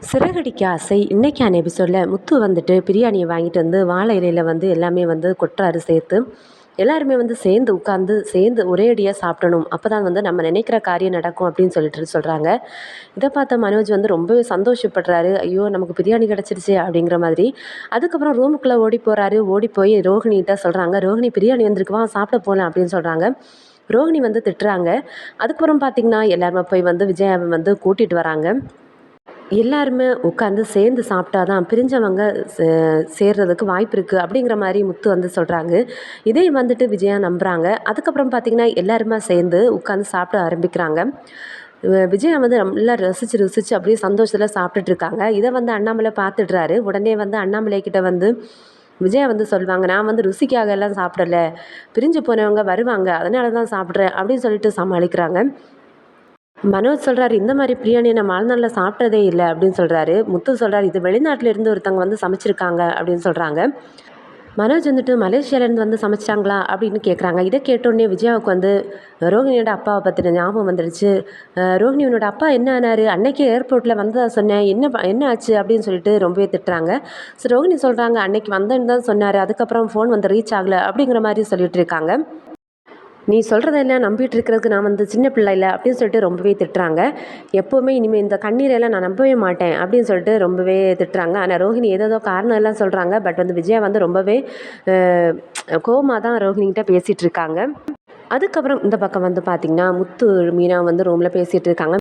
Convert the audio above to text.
சிறகடிக்க ஆசை இன்னைக்கான எபிசோடில் முத்து வந்துட்டு பிரியாணியை வாங்கிட்டு வந்து வாழை இலையில் வந்து எல்லாமே வந்து கொட்டுறாரு சேர்த்து. எல்லாருமே வந்து சேர்ந்து உட்காந்து சேர்ந்து ஒரே அடியாக சாப்பிடணும், அப்போ தான் வந்து நம்ம நினைக்கிற காரியம் நடக்கும் அப்படின்னு சொல்லிட்டு சொல்கிறாங்க. இதை பார்த்த மனோஜ் வந்து ரொம்பவே சந்தோஷப்படுறாரு. ஐயோ நமக்கு பிரியாணி கிடச்சிருச்சு அப்படிங்கிற மாதிரி. அதுக்கப்புறம் ரூமுக்குள்ளே ஓடி போகிறாரு. ஓடி போய் ரோஹிணிகிட்ட சொல்கிறாங்க, ரோஹிணி பிரியாணி வந்திருக்குவா, சாப்பிட போகலாம் அப்படின்னு சொல்கிறாங்க. ரோஹிணி வந்து திட்டுறாங்க. அதுக்கப்புறம் பார்த்திங்கன்னா எல்லாருமே போய் வந்து விஜயாவை வந்து கூட்டிகிட்டு வராங்க. எல்லாருமே உட்காந்து சேர்ந்து சாப்பிட்டா தான் பிரிஞ்சவங்க சேர்றதுக்கு வாய்ப்பு இருக்குது அப்படிங்கிற மாதிரி முத்து வந்து சொல்கிறாங்க. இதே வந்துட்டு விஜயா நம்புகிறாங்க. அதுக்கப்புறம் பார்த்திங்கன்னா எல்லாருமே சேர்ந்து உட்காந்து சாப்பிட ஆரம்பிக்கிறாங்க. விஜயா வந்து நல்லா ரசித்து ருசித்து அப்படியே சந்தோஷத்தில் சாப்பிட்டுட்டு இருக்காங்க. இதை வந்து அண்ணாமலை பார்த்துடுறாரு. உடனே வந்து அண்ணாமலை கிட்ட வந்து விஜயா வந்து சொல்லுவாங்க, நான் வந்து ருசிக்காக எல்லாம் சாப்பிடலை, பிரிஞ்சு போனவங்க வருவாங்க அதனால தான் சாப்பிட்றேன் அப்படின்னு சொல்லிட்டு சமாளிக்கிறாங்க. மனோஜ் சொல்கிறாரு, இந்த மாதிரி பிரியாணி நான் வாழ்நாளில் சாப்பிட்டதே இல்லை அப்படின்னு சொல்கிறாரு. முத்து சொல்கிறாரு, இது வெளிநாட்டில் இருந்து ஒருத்தவங்க வந்து சமைச்சிருக்காங்க அப்படின்னு சொல்கிறாங்க. மனோஜ் வந்துட்டு மலேசியாவிலேருந்து வந்து சமைச்சாங்களா அப்படின்னு கேட்குறாங்க. இதை கேட்டோடனே விஜயாவுக்கு வந்து ரோஹிணியோட அப்பாவை பற்றின ஞாபகம் வந்துடுச்சு. ரோஹிணியோட அப்பா என்ன ஆனார், அன்னைக்கு ஏர்போர்ட்டில் வந்ததா சொன்னேன், என்ன ஆச்சு அப்படின்னு சொல்லிட்டு ரொம்பவே திட்டுறாங்க. ஸோ ரோஹிணி சொல்கிறாங்க, அன்னைக்கு வந்தேன்னு தான் சொன்னார், அதுக்கப்புறம் ஃபோன் வந்து ரீச் ஆகலை அப்படிங்கிற மாதிரி சொல்லிட்டு இருக்காங்க. நீ சொல்கிறதெல்லாம் நம்பிட்டு இருக்கிறதுக்கு நான் வந்து சின்ன பிள்ளை இல்லை அப்படின்னு சொல்லிட்டு ரொம்பவே திட்டுறாங்க. எப்போவுமே இனிமேல் இந்த கண்ணீரெல்லாம் நான் நம்பவே மாட்டேன் அப்படின்னு சொல்லிட்டு ரொம்பவே திட்டுறாங்க. ஆனால் ரோஹிணி ஏதோ காரணம் எல்லாம் சொல்கிறாங்க. பட் வந்து விஜயா வந்து ரொம்பவே கோவமாக தான் ரோஹிணிகிட்ட பேசிகிட்டு இருக்காங்க. அதுக்கப்புறம் இந்த பக்கம் வந்து பார்த்திங்கன்னா முத்து மீனா வந்து ரூமில் பேசிகிட்டு இருக்காங்க.